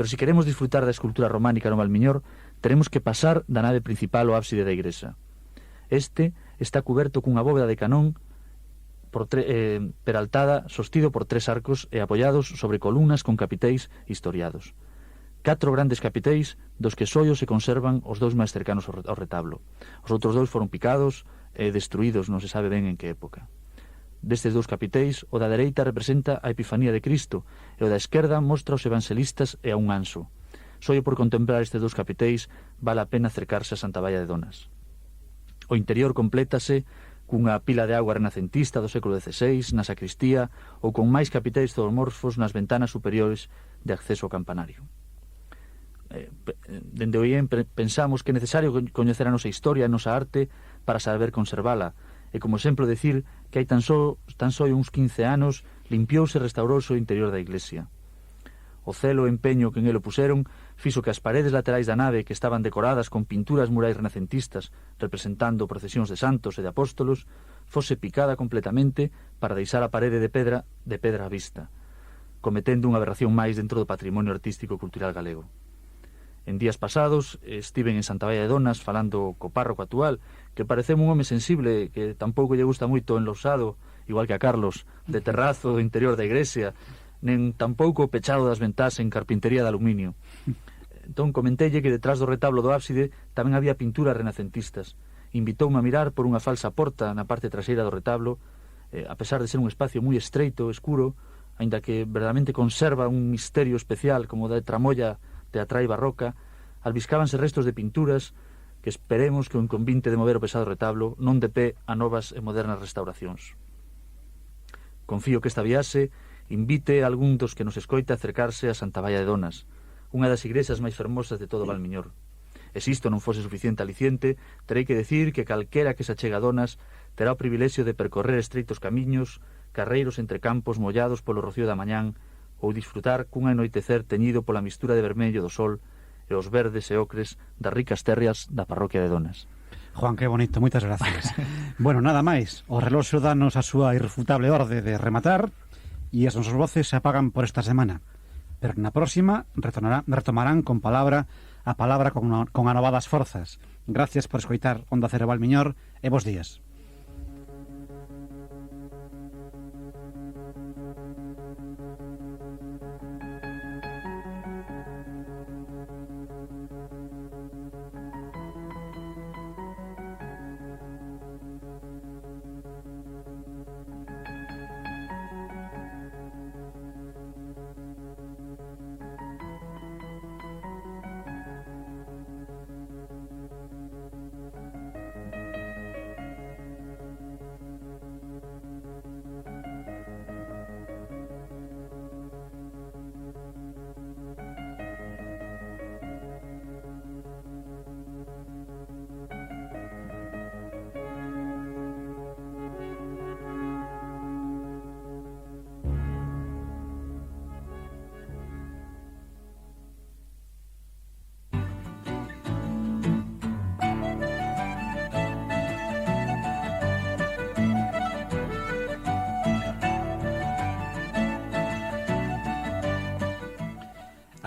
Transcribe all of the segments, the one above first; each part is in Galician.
Pero se queremos disfrutar da escultura románica no Valmiñor, teremos que pasar da nave principal ao ábside da igrexa. Este está cuberto cunha bóveda de canón peraltada, sostido por 3 arcos e apoiados sobre columnas con capiteis historiados. 4 grandes capiteis, dos que só se conservan os 2 máis cercanos ao retablo. Os outros 2 foron picados e destruídos, non se sabe ben en que época. Destes 2 capiteis, o da dereita representa a Epifanía de Cristo e o da esquerda mostra os evangelistas e a un anso. Só por contemplar estes 2 capiteis vale a pena acercarse a Santa Baia de Donas. O interior complétase cunha pila de agua renacentista do século XVI na sacristía ou con máis capiteis zoomorfos nas ventanas superiores de acceso ao campanario. Dende hoy pensamos que é necesario coñecer a nosa historia e a nosa arte para saber conservala. E como exemplo decir que hai tan só uns 15 anos limpiouse e restaurouse o interior da iglesia. O celo e empeño que en elo puseron fixo que as paredes laterais da nave, que estaban decoradas con pinturas murais renacentistas representando procesións de santos e de apóstolos, fose picada completamente para deixar a parede de pedra á vista, cometendo unha aberración máis dentro do patrimonio artístico e cultural galego. En días pasados estiven en Santa Baia de Donas falando co párroco actual, que pareceu un home sensible, que tampouco lle gusta moito enlosado, igual que a Carlos, de terrazo do interior da igrexa, nen tampouco pechado das ventás en carpintería de aluminio. Entón comentelle que detrás do retablo do ábside tamén había pinturas renacentistas. Invitoume a mirar por unha falsa porta na parte traseira do retablo, a pesar de ser un espacio moi estreito, escuro, aínda que verdadeiramente conserva un misterio especial como da tramolla teatral e barroca, albiscábanse restos de pinturas que esperemos que o inconvinte de mover o pesado retablo non de pé a novas e modernas restauracións. Confío que esta viaxe invite a algún dos que nos escoita a acercarse a Santa Baia de Donas, unha das igrexas máis fermosas de todo o Valmiñor. E se isto non fose suficiente aliciente, terei que decir que calquera que se achega a Donas terá o privilexio de percorrer estreitos camiños, carreiros entre campos mollados polo rocío da mañán, ou disfrutar cun anoitecer teñido pola mistura de vermello do sol e os verdes e ocres das ricas terras da parroquia de Donas. Juan, que bonito, moitas gracias. Bueno, nada máis, o reloxo danos a súa irrefutable orde de rematar e as nosas voces se apagan por esta semana, pero na próxima retomarán con palabra con anovadas forzas. Gracias por escoitar Onda Cero Valmiñor e bos días.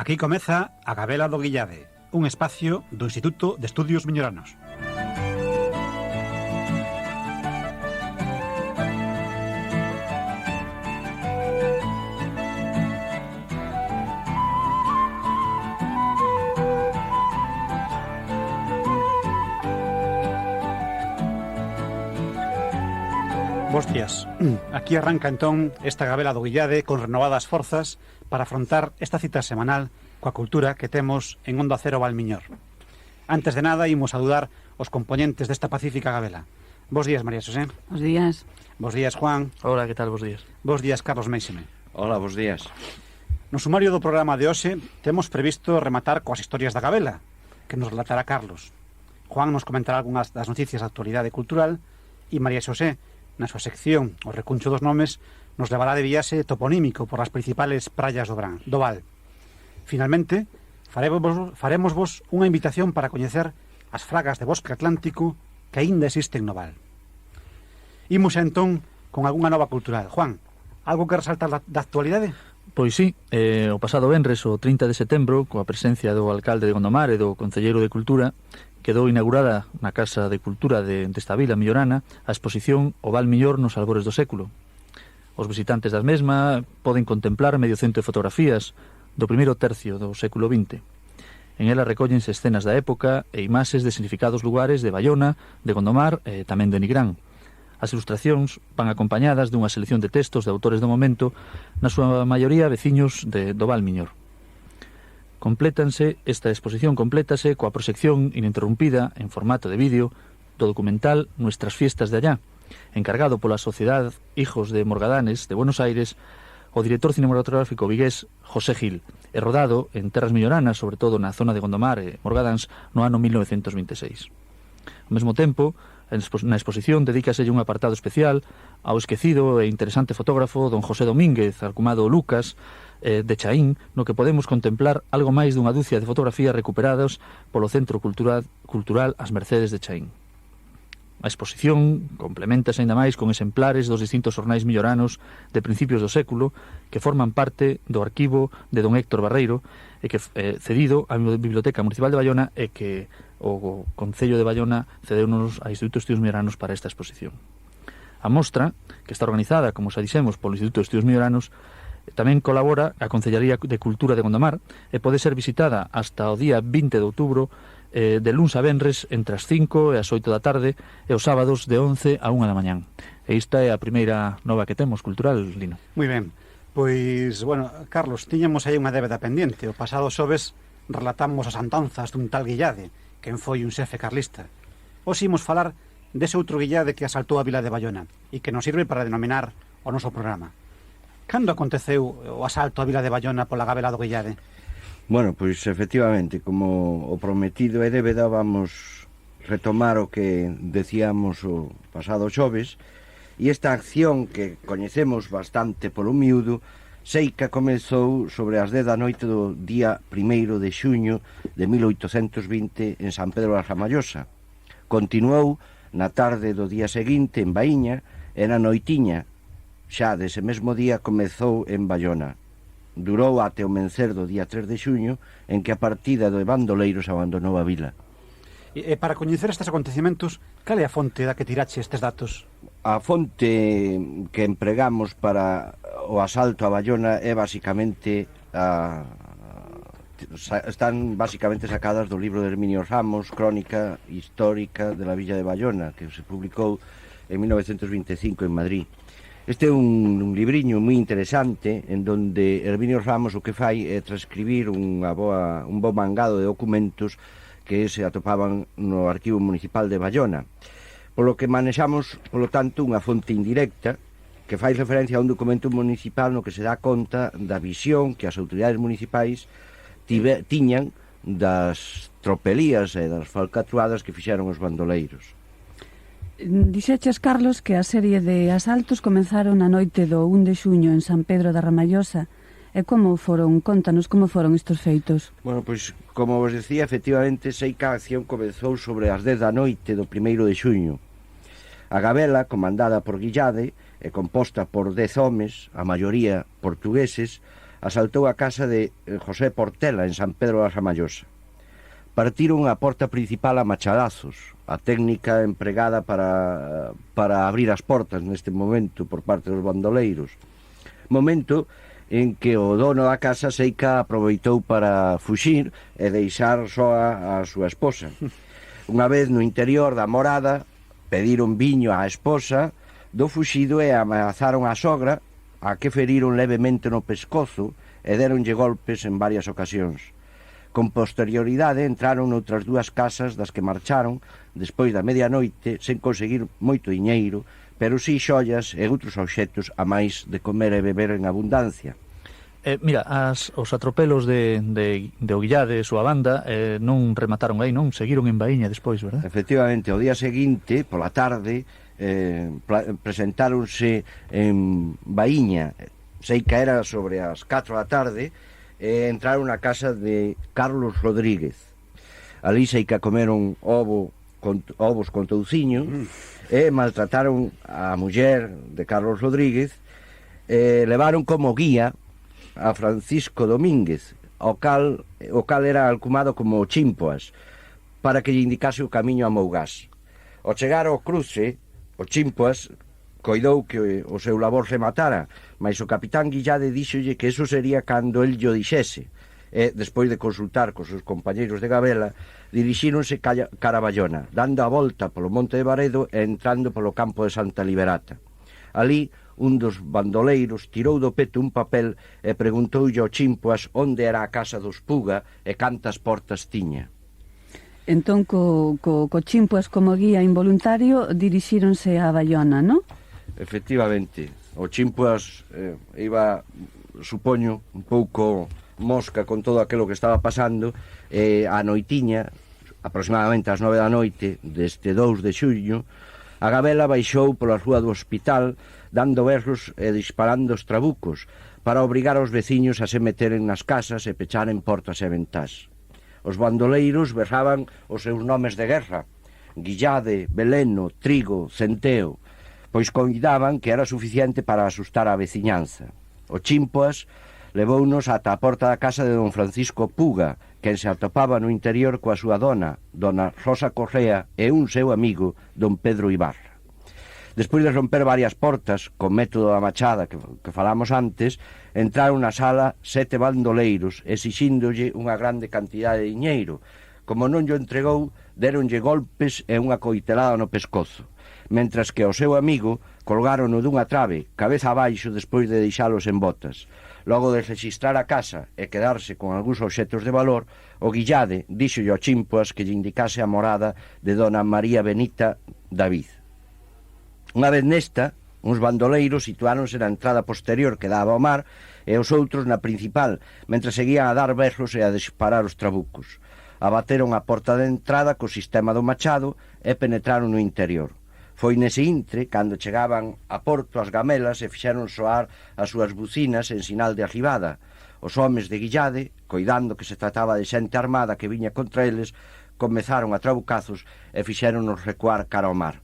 Aquí comeza a Gabela do Guillade, un espacio do Instituto de Estudios Miñoranos. Bos días. Aquí arranca entón esta Gabela do Guillade con renovadas forzas para afrontar esta cita semanal coa cultura que temos en Onda Cero Valmiñor. Antes de nada, imos saudar os componentes desta pacífica Gabela. Bos días, María Xosé. Bos días. Bos días, Juan. Hola, que tal? Bos días. Bos días, Carlos Meixeme. Hola, bos días. No sumario do programa de hoxe temos previsto rematar coas historias da Gabela, que nos relatará Carlos. Juan nos comentará algunhas das noticias da actualidade cultural e María Xosé, na súa sección O Recuncho dos Nomes, nos levará de viaxe toponímico por as principales praias do Val. Finalmente, faremosvos unha invitación para coñecer as fragas de bosque atlántico que aínda existen no Val. Imos entón con algunha nova cultural. Juan, algo que resaltar da actualidade? Pois sí, o pasado venres, o 30 de setembro, coa presencia do alcalde de Gondomar e do concelleiro de Cultura, quedou inaugurada na Casa de Cultura desta vila millorana a exposición O Val Millor nos albores do século. Os visitantes das mesma poden contemplar medio cento de fotografías do primeiro tercio do século XX. En ela recóllense escenas da época e imaxes de significados lugares de Baiona, de Gondomar e tamén de Nigrán. As ilustracións van acompañadas dunha selección de textos de autores do momento, na súa maioría veciños do Val Miñor. Esta exposición complétase coa proxección ininterrumpida en formato de vídeo do documental Nuestras fiestas de allá, encargado pola Sociedad Hijos de Morgadanes de Buenos Aires, o director cinematográfico vigués José Gil, e rodado en terras milloranas, sobre todo na zona de Gondomar e Morgadáns, no ano 1926. Ao mesmo tempo, na exposición dedícaselle un apartado especial ao esquecido e interesante fotógrafo don José Domínguez, alcumado Lucas, de Chaín, no que podemos contemplar algo máis dunha dúcia de fotografías recuperadas polo Centro Cultural As Mercedes de Chaín. A exposición complementase ainda máis con exemplares dos distintos xornais milloranos de principios do século que forman parte do arquivo de don Héctor Barreiro e que cedido á Biblioteca Municipal de Baiona e que o Concello de Baiona cedeunos a Instituto de Estudios Milloranos para esta exposición. A mostra, que está organizada, como xa dixemos, polo Instituto de Estudios Milloranos, tamén colabora a Concellaría de Cultura de Gondomar e pode ser visitada hasta o día 20 de outubro de luns a venres entre as 5 e as 8 da tarde e os sábados de 11 a 1 da mañán. E esta é a primeira nova que temos cultural, Lino. Moi ben. Pois, bueno, Carlos, tiñamos aí unha débeda pendiente. O pasado xoves relatamos as andanzas dun tal Guillade, quen foi un xefe carlista. Hoxe imos falar dese outro Guillade que asaltou a vila de Baiona e que nos sirve para denominar o noso programa. Cando aconteceu o asalto á vila de Baiona pola gabela do Guillade? Bueno, pois efectivamente, como o prometido é débeda, vamos retomar o que decíamos o pasado xoves, e esta acción que coñecemos bastante polo miúdo, seica comezou sobre as 10 da noite do día 1º de xuño de 1820 en San Pedro da Ramallosa. Continuou na tarde do día seguinte en Baíña e na noitiña, xa dese mesmo día, comezou en Baiona. Durou até o mencer do día 3 de xuño, en que a partida de bandoleiros abandonou a vila. E para coñecer estes acontecimentos, cal é a fonte da que tirache estes datos? A fonte que empregamos para o asalto a Baiona é basicamente están basicamente sacadas do libro de Herminio Ramos, Crónica Histórica de la Villa de Baiona, que se publicou en 1925 en Madrid. Este é un libriño moi interesante en donde Herminio Ramos o que fai é transcribir un bo mangado de documentos que se atopaban no Arquivo Municipal de Baiona, polo que manexamos, polo tanto, unha fonte indirecta que fai referencia a un documento municipal no que se dá conta da visión que as autoridades municipais tiñan das tropelías e das falcatruadas que fixeron os bandoleiros. Dixeches, Carlos, que a serie de asaltos comenzaron na noite do 1 de xuño en San Pedro da Ramallosa. E contanos como foron estes feitos? Bueno, pois, como vos decía, efectivamente, sei que a acción comezou sobre as 10 da noite do 1º de xuño. A gabela, comandada por Guillade e composta por 10 homes, a maioría portugueses, asaltou a casa de José Portela en San Pedro da Ramallosa. Partiron a porta principal a machadazos, a técnica empregada para abrir as portas neste momento por parte dos bandoleiros. Momento en que o dono da casa seica aproveitou para fuxir e deixar soa a súa esposa. Unha vez no interior da morada, pediron viño á esposa do fuxido e ameazaron a sogra, a que feriron levemente no pescozo e deronlle golpes en varias ocasións. Con posterioridade entraron noutras dúas casas das que marcharon despois da medianoite sen conseguir moito diñeiro, pero si xollas e outros obxectos a máis de comer e beber en abundancia. Mira, os atropelos de Oguillade e súa banda non remataron aí, non? Seguiron en Baíña despois, verdad? Efectivamente, o día seguinte, pola tarde, presentáronse en Baíña, sei que era sobre as 4 da tarde, entraron na casa de Carlos Rodríguez. Ali sei que comeron ovos con touciño e maltrataron a muller de Carlos Rodríguez, levaron como guía a Francisco Domínguez, o cal era alcumado como Chimpoas, para que lle indicase o camiño a Mougás. Ao chegar ao cruce, o Chimpoas coidou que o seu labor rematara, mas o capitán Guillade díxolle que eso sería cando el llo dixese, e, despois de consultar cos seus compañeiros de Gabela, dirixíronse cara a Bayona, dando a volta polo monte de Baredo e entrando polo campo de Santa Liberata. Ali, un dos bandoleiros tirou do peto un papel e preguntoulle ao Chimpoas onde era a casa dos Puga e cantas portas tiña. Entón, co Chimpoas como guía involuntario, dirixíronse a Bayona, non? Efectivamente, o Chimpoas iba, supoño, un pouco mosca con todo aquilo que estaba pasando, a noitiña, aproximadamente ás 9 da noite deste 2 de xuño, a Gabela baixou pola rúa do hospital dando berros e disparando os trabucos para obrigar aos veciños a se meteren nas casas e pecharen portas e ventás. Os bandoleiros berraban os seus nomes de guerra: Guillade, Beleno, Trigo, Centeo, pois convidaban que era suficiente para asustar a veciñanza. O Chimpoas levounos ata a porta da casa de don Francisco Puga, quen se atopaba no interior coa súa dona Rosa Correa, e un seu amigo, don Pedro Ibarra. Despois de romper varias portas, con método da machada que falamos antes, entraron na sala 7 bandoleiros, exixíndolle unha grande cantidade de diñeiro. Como non llo entregou, deronlle golpes e unha coitelada no pescozo, mentras que ao seu amigo colgárono dunha trave, cabeza abaixo, despois de deixalos en botas. Logo de registrar a casa e quedarse con algúns obxetos de valor, o Guillade díxolle ao Chimpoas que lle indicase a morada de dona María Benita David. Unha vez nesta, uns bandoleiros situáronse na entrada posterior que daba ao mar e os outros na principal, mentre seguían a dar berros e a disparar os trabucos. Abateron a porta de entrada co sistema do machado e penetraron no interior. Foi nese intre cando chegaban a porto as gamelas e fixeron soar as súas bucinas en sinal de arribada. Os homes de Guillade, coidando que se trataba de xente armada que viña contra eles, comezaron a trabucazos e fixéronos recuar cara ao mar.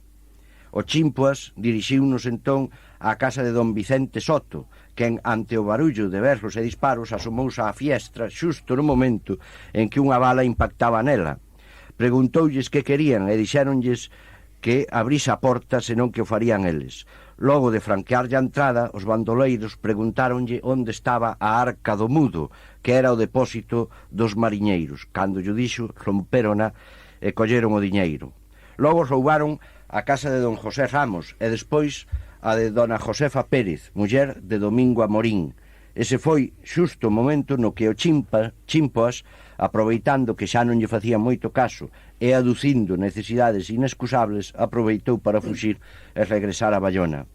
O Chimpoas dirixiunos entón á casa de don Vicente Soto, quen, ante o barullo de berros e disparos, asomouse á fiestra xusto no momento en que unha bala impactaba nela. Preguntoulles que querían e dixéronlles que abrise a porta senón que o farían eles. Logo de franquearlle a entrada, os bandoleiros preguntáronlle onde estaba a Arca do Mudo, que era o depósito dos mariñeiros. Cando llo dixo, rompérona e colleron o diñeiro. Logo roubaron a casa de don José Ramos e despois a de dona Josefa Pérez, muller de Domingo Amorín. Ese foi xusto o momento no que o Chimpoas, aproveitando que xa non lle facía moito caso e aducindo necesidades inescusables, aproveitou para fuxir e regresar a Bayona.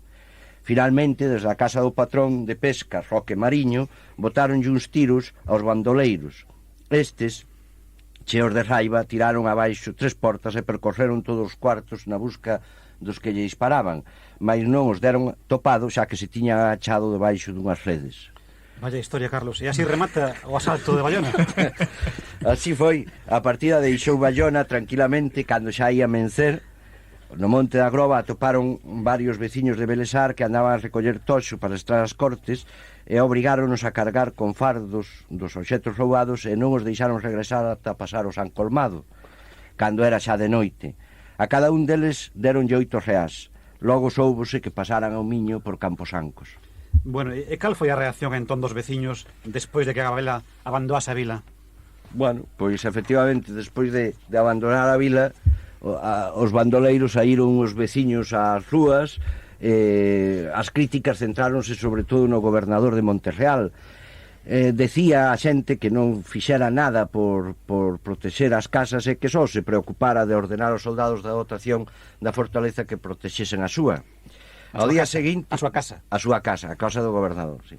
Finalmente, desde a casa do patrón de pesca, Roque Mariño, botáronlle uns tiros aos bandoleiros. Estes, cheos de raiva, tiraron abaixo 3 portas e percorreron todos os cuartos na busca dos que lle disparaban, mas non os deron topado, xa que se tiñan agachado debaixo dunhas redes. Vaya historia, Carlos. E así remata o asalto de Bayona. Así foi. A partida deixou Bayona tranquilamente cando xa ia mencer. No Monte da Groba atoparon varios veciños de Belesar que andaban a recoller toxo para estar as cortes e obrigáronos a cargar con fardos dos obxetos roubados e non os deixaron regresar ata pasar o San Colmado, cando era xa de noite. A cada un deles deronlle 8 reás. Logo soubose que pasaran ao Miño por Camposancos. Bueno, e cal foi a reacción entón dos veciños despois de que a Gabela abandonase a vila? Bueno, pois efectivamente, despois de abandonar a vila, os bandoleiros saíron os veciños ás rúas, as críticas centráronse sobre todo no gobernador de Monterreal. Decía a xente que non fixera nada por protexer as casas e que só se preocupara de ordenar aos soldados da dotación da fortaleza que protexesen a súa. Ao día seguinte, a súa casa, a casa do gobernador, sí.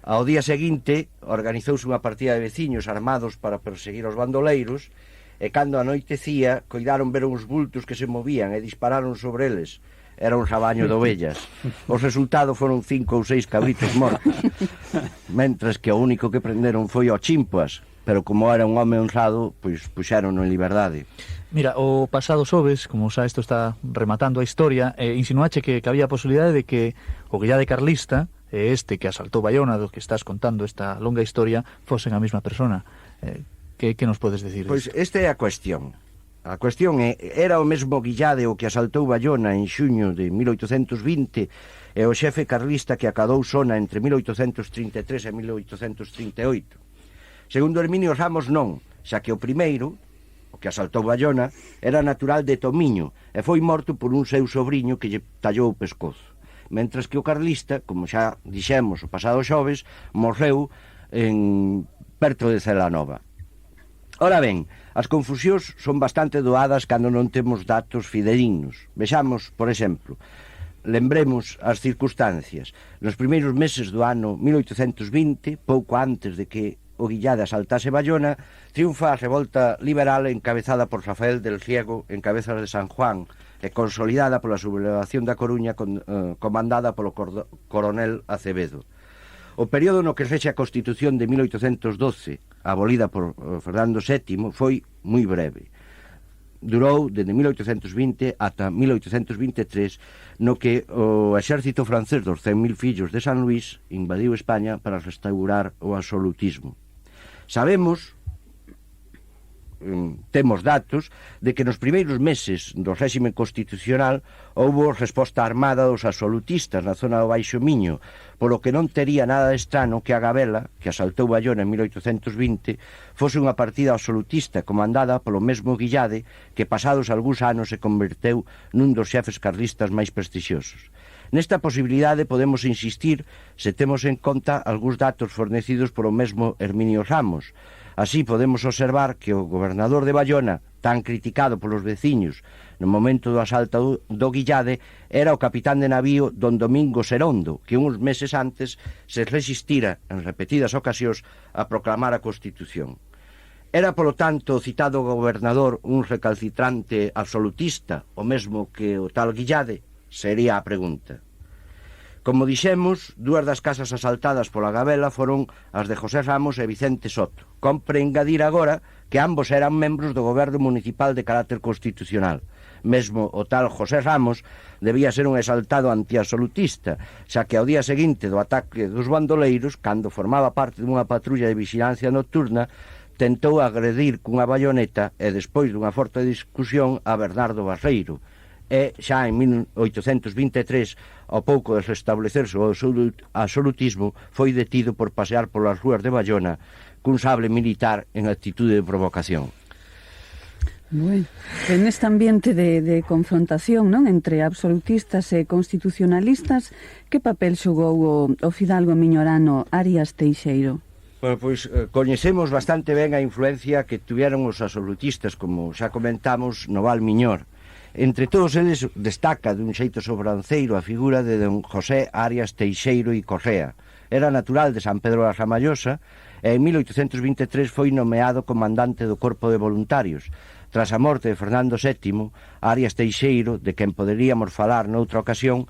Ao día seguinte organizouse unha partida de veciños armados para perseguir os bandoleiros e cando anoitecía coidaron ver uns bultos que se movían e dispararon sobre eles. Era un rabaño de ovellas. Os resultados foron 5 ou 6 cabritos mortos, mentres que o único que prenderon foi o Chimpoas, pero como era un home honrado, pois puxérono en liberdade. Mira, o pasado xoves, como xa isto está rematando a historia, insinuache que había a posibilidade de que o Guillade carlista e este que asaltou Baiona, do que estás contando esta longa historia, fosen a mesma persona. Que nos podes decir? Pois esta é a cuestión. A cuestión é, era o mesmo Guillade o que asaltou Baiona en xuño de 1820 e o xefe carlista que acadou Sona entre 1833 e 1838. Segundo Herminio Ramos non, xa que o primeiro, o que asaltou Baiona, era natural de Tomiño e foi morto por un seu sobrinho que lle tallou o pescozo. Mentras que o carlista, como xa dixemos o pasado xoves, morreu perto de Celanova. Ora ben, as confusións son bastante doadas cando non temos datos fidedignos. Vexamos, por exemplo, lembremos as circunstancias. Nos primeiros meses do ano 1820, pouco antes de que o Guillade asaltase Baiona, triunfa a revolta liberal encabezada por Rafael del Riego en cabezas de San Juan e consolidada pola sublevación da Coruña comandada polo coronel Acevedo. O período no que rexe a Constitución de 1812, abolida por Fernando VII, foi moi breve. Durou desde 1820 ata 1823, no que o exército francés dos 100.000 fillos de San Luís invadiu España para restaurar o absolutismo. Sabemos, temos datos de que nos primeiros meses do réxime constitucional houbo resposta armada dos absolutistas na zona do Baixo Miño, polo que non tería nada de estrano que a Gabela, que asaltou Baiona en 1820, fose unha partida absolutista comandada polo mesmo Guillade, que pasados algúns anos se converteu nun dos xefes carlistas máis prestixiosos. Nesta posibilidade podemos insistir se temos en conta algúns datos fornecidos polo mesmo Herminio Ramos. Así podemos observar que o gobernador de Baiona, tan criticado polos veciños no momento do asalto do Guillade, era o capitán de navío don Domingo Serondo, que uns meses antes se resistira en repetidas ocasións a proclamar a Constitución. Era, polo tanto, o citado gobernador un recalcitrante absolutista, o mesmo que o tal Guillade? Sería a pregunta. Como dixemos, dúas das casas asaltadas pola Gabela foron as de José Ramos e Vicente Soto. Compre engadir agora que ambos eran membros do goberno municipal de carácter constitucional. Mesmo o tal José Ramos debía ser un exaltado antiabsolutista, xa que ao día seguinte do ataque dos bandoleiros, cando formaba parte dunha patrulla de vigilancia nocturna, tentou agredir cunha bayoneta e despois dunha forte discusión a Bernardo Barreiro. E xa en 1823, ao pouco de restablecerse o absolutismo, foi detido por pasear polas rúas de Baiona cun sable militar en actitude de provocación. Bueno, en este ambiente de confrontación, non, entre absolutistas e constitucionalistas, que papel xogou o fidalgo miñorano Arias Teixeiro? Bueno, pois coñecemos bastante ben a influencia que tuvieron os absolutistas, como xa comentamos, no Val Miñor. Entre todos eles destaca dun xeito sobranceiro a figura de don José Arias Teixeiro e Correa. Era natural de San Pedro da Ramallosa e en 1823 foi nomeado comandante do Corpo de Voluntarios. Tras a morte de Fernando VII, Arias Teixeiro, de quen poderíamos falar noutra ocasión,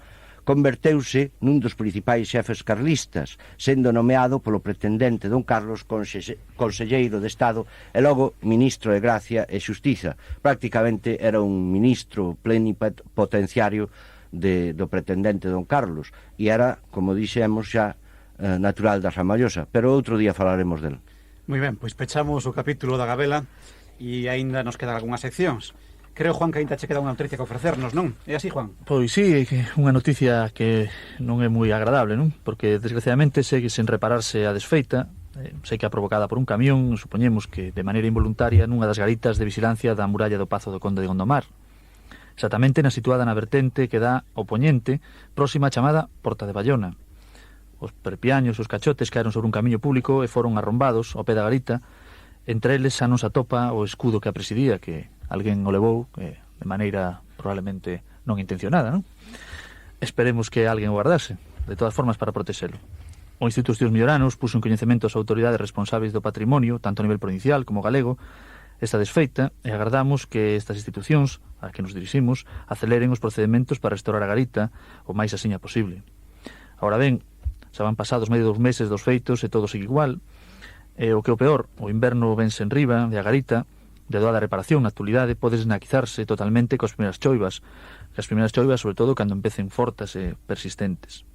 converteuse nun dos principais xefes carlistas, sendo nomeado polo pretendente don Carlos conselleiro de Estado e logo ministro de Gracia e Xustiza. Prácticamente era un ministro plenipotenciario do pretendente don Carlos e era, como dixemos xa, natural da Ramallosa, pero outro día falaremos del. Moi ben, pois pechamos o capítulo da Gabela e aínda nos quedan algunhas seccións. Creo, Juan, que ainda che queda unha noticia que ofrecernos, non? É así, Juan? Pois sí, unha noticia que non é moi agradable, non? Porque, desgraciadamente, segue sen repararse a desfeita, sei que a provocada por un camión, supoñemos que de maneira involuntaria, nunha das garitas de vigilancia da muralla do Pazo do Conde de Gondomar. Exactamente situada na vertente que dá ao poñente, próxima chamada Porta de Baiona. Os perpiaños e os cachotes caeron sobre un camiño público e foron arrombados ao pé da garita. Entre eles xa non se atopa o escudo que a presidía, que alguén o levou de maneira probablemente non intencionada, non? Esperemos que alguén o guardase, de todas formas, para protexelo. O Instituto de Estudios Milloranos puxo en coñecemento as autoridades responsables do patrimonio, tanto a nivel provincial como galego, esta desfeita, e agardamos que estas institucións, a que nos diriximos, aceleren os procedementos para restaurar a garita o máis asiña posible. Agora ben, xa van pasados medio 2 meses dos feitos e todo sigue igual, e o que o peor, o inverno vense en riba de a garita, de doada reparación na actualidade, pode esnaquizarse totalmente coas primeiras choivas, sobre todo cando empecen fortes e persistentes.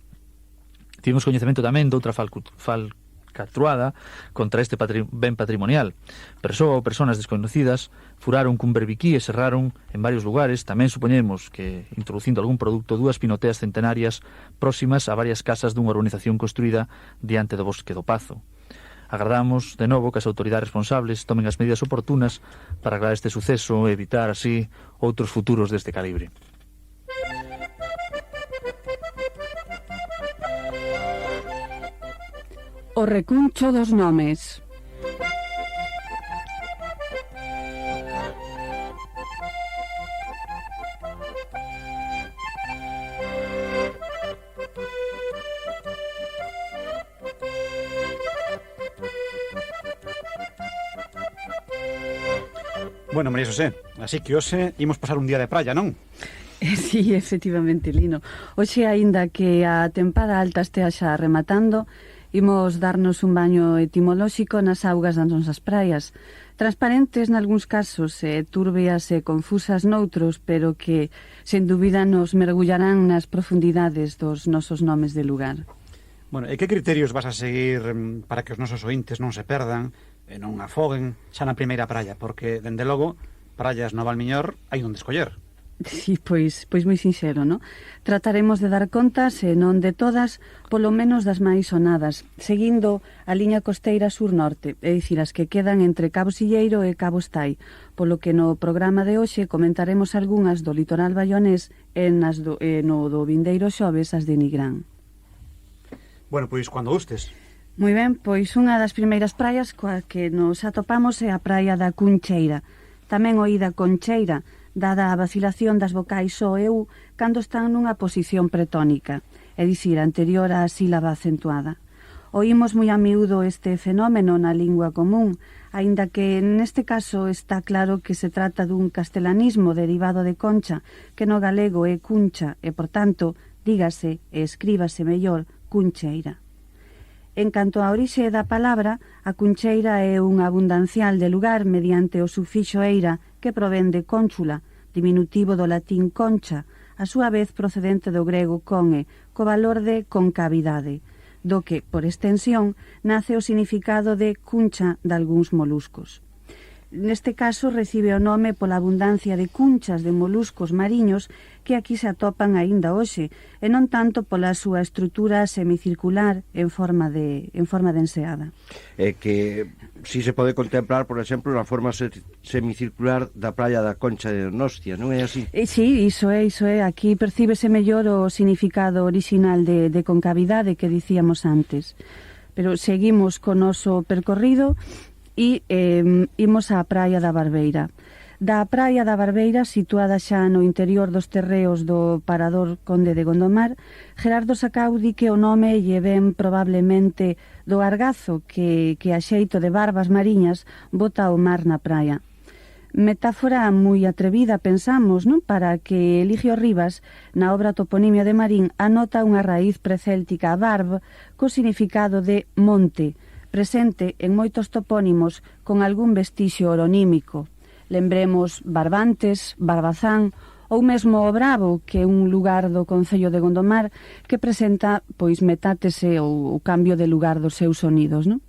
Tivemos coñecemento tamén doutra falcatruada contra este ben patrimonial. Persoa ou personas desconocidas furaron cun berbiquí e serraron en varios lugares. Tamén supoñemos que, introducindo algún produto, 2 pinoteas centenarias próximas a varias casas dunha urbanización construída diante do bosque do Pazo. Agardamos, de novo, que as autoridades responsables tomen as medidas oportunas para aclarar este suceso e evitar, así, outros futuros deste calibre. O recuncho dos nomes. Bueno, María Xosé, así que hoxe imos pasar un día de praia, non? Sí, efectivamente, Lino. Hoxe, aínda que a tempada alta estea xa rematando, imos darnos un baño etimolóxico nas augas das nosas praias, transparentes nalgúns casos e turbias e confusas noutros, pero que, sen dúbida, nos mergullarán nas profundidades dos nosos nomes de lugar. Bueno, e que criterios vas a seguir para que os nosos ointes non se perdan e non afoguen xa na primeira praia? Porque, dende logo, praias no Valmiñor hai onde escoller. Sí, pois moi sincero, non? Trataremos de dar contas, e non de todas, polo menos das máis sonadas, seguindo a liña costeira sur-norte, é dicir, as que quedan entre Cabo Silleiro e Cabo Estai, polo que no programa de hoxe comentaremos algunhas do litoral bayonés e no do vindeiro xoves as de Nigrán. Bueno, pois, cando gustes. Moi ben, pois unha das primeiras praias coa que nos atopamos é a praia da Cuncheira, tamén oída Concheira, dada a vacilación das vocais o e u cando están nunha posición pretónica, é dicir, anterior á sílaba acentuada. Oímos moi a miúdo este fenómeno na lingua común, aínda que neste caso está claro que se trata dun castelanismo derivado de concha, que no galego é cuncha e, por tanto, dígase e escríbase mellor Cuncheira. En canto á orixe da palabra, a Cuncheira é un abundancial de lugar mediante o sufixo eira, que provén de cónchula, diminutivo do latín concha, a súa vez procedente do grego conhe, co valor de concavidade, do que, por extensión, nace o significado de cuncha dalgúns moluscos. Neste caso recibe o nome pola abundancia de cunchas de moluscos mariños que aquí se atopan aínda hoxe, e non tanto pola súa estrutura semicircular en forma de enseada. É que si se pode contemplar, por exemplo, na forma semicircular da praia da Concha de Donostia, non é así? Sí, iso é. Aquí percíbese mellor o significado original de concavidade que dicíamos antes. Pero seguimos co noso percorrido e imos á praia da Barbeira. Da praia da Barbeira, situada xa no interior dos terreos do Parador Conde de Gondomar, Gerardo Sacau di que o nome lle ven probablemente do argazo que a xeito de barbas mariñas bota o mar na praia. Metáfora moi atrevida, pensamos, non? Para que Eligio Rivas, na obra Toponimia de Marín, anota unha raíz precéltica barb co significado de monte, presente en moitos topónimos con algún vestixio oronímico. Lembremos Barbantes, Barbazán ou mesmo o Bravo, que é un lugar do concello de Gondomar que presenta, pois, metátese o cambio de lugar dos seus sonidos, non?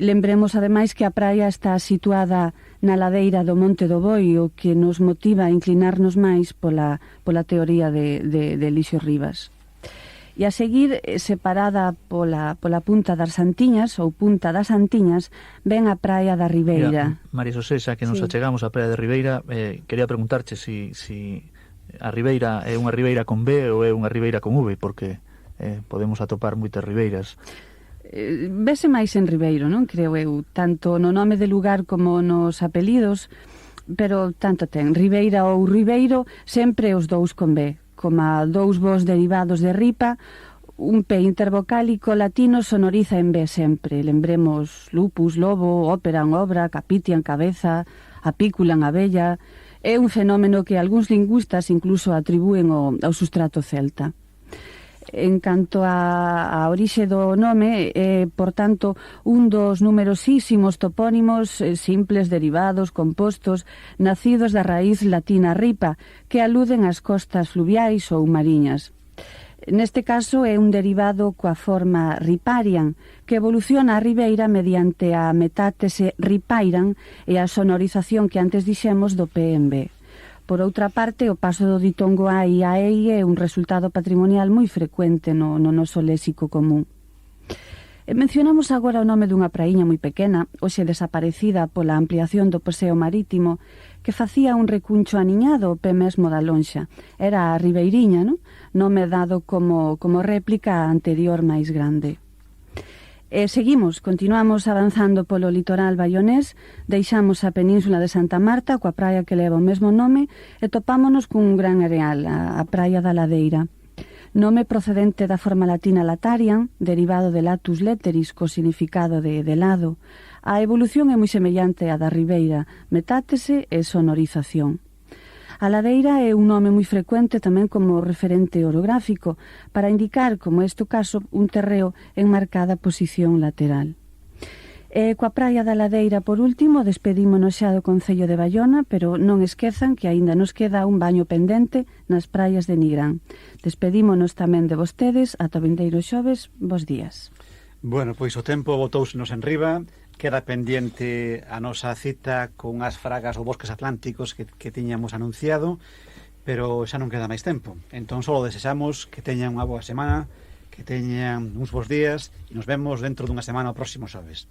Lembremos, ademais, que a praia está situada na ladeira do Monte do Boi, o que nos motiva a inclinarnos máis pola teoría de Elixio Rivas. E a seguir, separada pola punta das Santiñas, ou punta das Santiñas, ven a praia da Ribeira. Mira, María Xosé, xa que nos achegamos á praia da Ribeira, quería preguntarche si a Ribeira é unha ribeira con B ou é unha ribeira con V, porque podemos atopar moitas ribeiras. Vese máis en Ribeiro, non? Creo eu, tanto no nome de lugar como nos apelidos, pero tanto ten Ribeira ou Ribeiro, sempre os dous con B, como dous vos derivados de ripa, un P intervocálico latino sonoriza en B sempre. Lembremos lupus, lobo, óperan, obra, capitian, cabeza, apículan, abella. É un fenómeno que algúns lingüistas incluso atribúen ao sustrato celta. En canto a orixe do nome, é, por tanto, un dos numerosísimos topónimos simples, derivados, compostos, nacidos da raíz latina ripa, que aluden ás costas fluviais ou mariñas. Neste caso é un derivado coa forma riparian, que evoluciona a ribeira mediante a metátese ripairan e a sonorización que antes dixemos do P en B. Por outra parte, o paso do ditongo ai a ei é un resultado patrimonial moi frecuente no noso léxico común. Mencionamos agora o nome dunha praíña moi pequena, hoxe desaparecida pola ampliación do paseo marítimo, que facía un recuncho aniñado ao pé mesmo da lonxa. Era a Ribeiriña, non? Nome dado como réplica anterior máis grande. Continuamos avanzando polo litoral baionés, deixamos a península de Santa Marta, coa praia que leva o mesmo nome, e topámonos cun gran areal, a praia da Ladeira. Nome procedente da forma latina latarian, derivado de latus letteris, co significado de lado. A evolución é moi semellante á da ribeira, metátese e sonorización. A ladeira é un nome moi frecuente tamén como referente orográfico, para indicar, como este caso, un terreo en marcada posición lateral. E coa praia da Ladeira, por último, despedímonos xa do Concello de Baiona, pero non esquezan que aínda nos queda un baño pendente nas praias de Nigrán. Despedímonos tamén de vostedes, ata o vindeiro xoves, bos días. Bueno, pois o tempo botousenos en riba, queda pendiente a nosa cita con as fragas ou bosques atlánticos que tiñamos anunciado, pero xa non queda máis tempo. Entón, só desexamos que teñan unha boa semana, que teñan uns bons días, e nos vemos dentro dunha semana o próximo xoves.